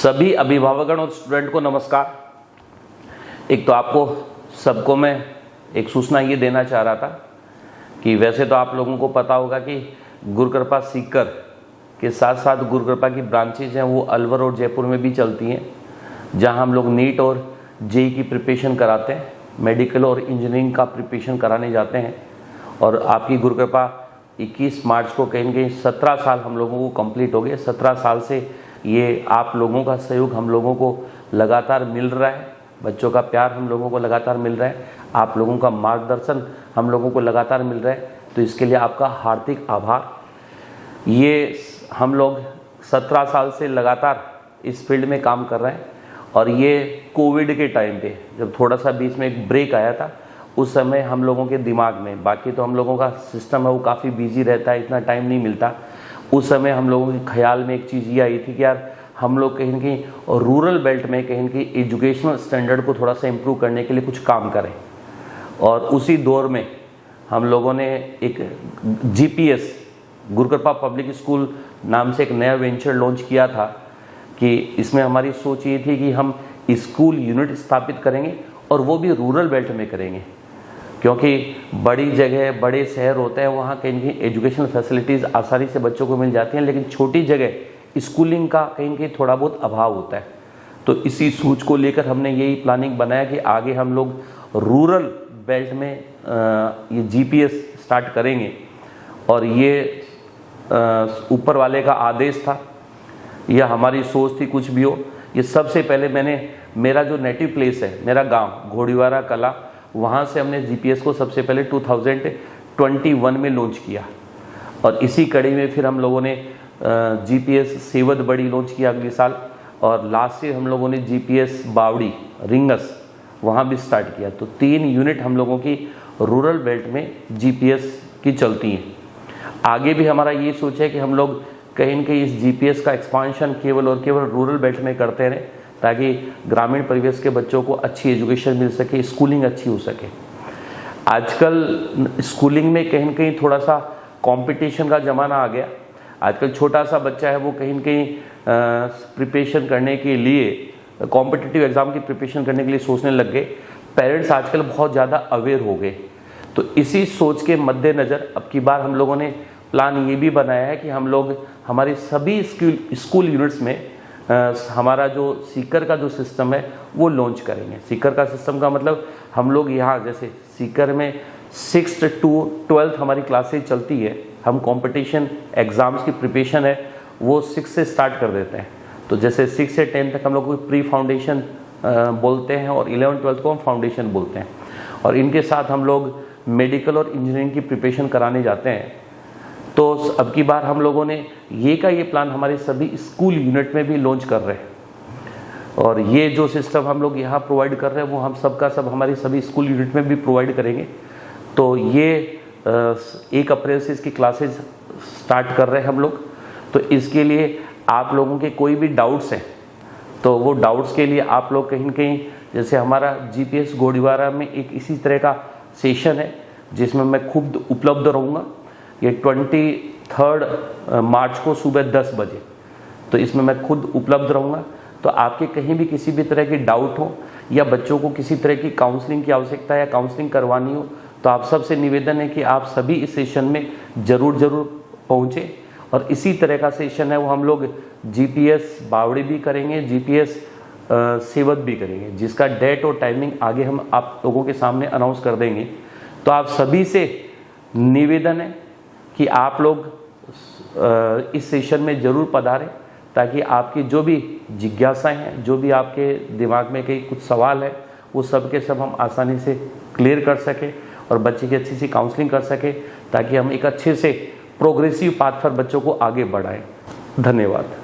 सभी अभिभावकगण और स्टूडेंट को नमस्कार। एक तो आपको सबको मैं एक सूचना ये देना चाह रहा था कि वैसे तो आप लोगों को पता होगा कि गुरुकृपा सीकर के साथ साथ गुरुकृपा की ब्रांचेज हैं वो अलवर और जयपुर में भी चलती हैं, जहां हम लोग नीट और जेई की प्रिपरेशन कराते हैं, मेडिकल और इंजीनियरिंग का प्रिपरेशन कराने जाते हैं। और आपकी गुरुकृपा 21 मार्च को कहीं न कहीं 17 साल हम लोगों को कंप्लीट हो गए। 17 साल से ये आप लोगों का सहयोग हम लोगों को लगातार मिल रहा है, बच्चों का प्यार हम लोगों को लगातार मिल रहा है, आप लोगों का मार्गदर्शन हम लोगों को लगातार मिल रहा है। तो इसके लिए आपका हार्दिक आभार। ये हम लोग 17 साल से लगातार इस फील्ड में काम कर रहे हैं और ये कोविड के टाइम पे जब थोड़ा सा बीच में एक ब्रेक आया था, उस समय हम लोगों के दिमाग में, बाकी तो हम लोगों का सिस्टम है वो काफ़ी बिजी रहता है, इतना टाइम नहीं मिलता। उस समय हम लोगों के ख्याल में एक चीज़ ये आई थी कि यार हम लोग कहीं न कहीं रूरल बेल्ट में कहीं न कहीं एजुकेशनल स्टैंडर्ड को थोड़ा सा इम्प्रूव करने के लिए कुछ काम करें। और उसी दौर में हम लोगों ने एक GPS गुरुकृपा पब्लिक स्कूल नाम से एक नया वेंचर लॉन्च किया था कि इसमें हमारी सोच ये थी कि हम स्कूल यूनिट स्थापित करेंगे और वो भी रूरल बेल्ट में करेंगे, क्योंकि बड़ी जगह बड़े शहर होते हैं वहाँ कहीं कहीं एजुकेशनल फैसिलिटीज़ आसानी से बच्चों को मिल जाती हैं, लेकिन छोटी जगह स्कूलिंग का कहीं कहीं थोड़ा बहुत अभाव होता है। तो इसी सोच को लेकर हमने यही प्लानिंग बनाया कि आगे हम लोग रूरल बेल्ट में ये GPS स्टार्ट करेंगे। और ये ऊपर वाले का आदेश था, यह हमारी सोच थी, कुछ भी हो। ये सबसे पहले मेरा जो नेटिव प्लेस है, मेरा गांव घोड़ीवारा कला, वहाँ से हमने GPS को सबसे पहले 2021 में लॉन्च किया। और इसी कड़ी में फिर हम लोगों ने GPS सेवद बड़ी लॉन्च किया अगले साल, और लास्ट ईयर हम लोगों ने GPS बावड़ी रिंगस वहाँ भी स्टार्ट किया। तो 3 यूनिट हम लोगों की रूरल बेल्ट में GPS की चलती हैं। आगे भी हमारा ये सोच है कि हम लोग कहीं न कहीं इस GPS का एक्सपांशन केवल और केवल रूरल बेल्ट में करते रहें, ताकि ग्रामीण परिवेश के बच्चों को अच्छी एजुकेशन मिल सके, स्कूलिंग अच्छी हो सके। आजकल स्कूलिंग में कहीं न कहीं थोड़ा सा कंपटीशन का ज़माना आ गया। आजकल छोटा सा बच्चा है वो कहीं न कहीं प्रिपरेशन करने के लिए, कॉम्पिटिटिव एग्ज़ाम की प्रिपरेशन करने के लिए सोचने लग गए। पेरेंट्स आजकल बहुत ज़्यादा अवेयर हो गए। तो इसी सोच के मद्देनज़र अब की बार हम लोगों ने प्लान ये भी बनाया है कि हम लोग हमारी सभी स्कूल यूनिट्स में हमारा जो सीकर का जो सिस्टम है वो लॉन्च करेंगे। सीकर का सिस्टम का मतलब हम लोग यहाँ जैसे सीकर में 6th to 12th हमारी क्लासेज चलती है, हम कंपटीशन एग्ज़ाम्स की प्रिपरेशन है वो 6 से स्टार्ट कर देते हैं। तो जैसे 6 से 10 तक हम लोग को प्री फाउंडेशन बोलते हैं और 11-12 को हम फाउंडेशन बोलते हैं। और इनके साथ हम लोग मेडिकल और इंजीनियरिंग की प्रिपरेशन कराने जाते हैं। तो अब की बार हम लोगों ने ये प्लान हमारे सभी स्कूल यूनिट में भी लॉन्च कर रहे हैं। और ये जो सिस्टम हम लोग यहाँ प्रोवाइड कर रहे हैं वो हम सबका सब हमारी सभी स्कूल यूनिट में भी प्रोवाइड करेंगे। तो ये 1 अप्रैल से इसकी क्लासेज स्टार्ट कर रहे हैं हम लोग। तो इसके लिए आप लोगों के कोई भी डाउट्स हैं तो वो डाउट्स के लिए आप लोग कहीं न कहीं, जैसे हमारा GPS घोड़ीवारा में एक इसी तरह का सेशन है जिसमें मैं खुद उपलब्ध रहूँगा। ये 23 मार्च को सुबह 10 बजे, तो इसमें मैं खुद उपलब्ध रहूँगा। तो आपके कहीं भी किसी भी तरह की डाउट हो या बच्चों को किसी तरह की काउंसलिंग की आवश्यकता या काउंसलिंग करवानी हो, तो आप सबसे निवेदन है कि आप सभी इस सेशन में ज़रूर पहुँचें। और इसी तरह का सेशन है वो हम लोग GPS बावड़ी भी करेंगे, GPS सेवद भी करेंगे, जिसका डेट और टाइमिंग आगे हम आप लोगों के सामने अनाउंस कर देंगे। तो आप सभी से निवेदन है कि आप लोग इस सेशन में ज़रूर पधारें, ताकि आपकी जो भी जिज्ञासाएं हैं, जो भी आपके दिमाग में कई कुछ सवाल है, वो सब के सब हम आसानी से क्लियर कर सकें और बच्चे की अच्छी सी काउंसलिंग कर सकें, ताकि हम एक अच्छे से प्रोग्रेसिव पाथ पर बच्चों को आगे बढ़ाएं। धन्यवाद।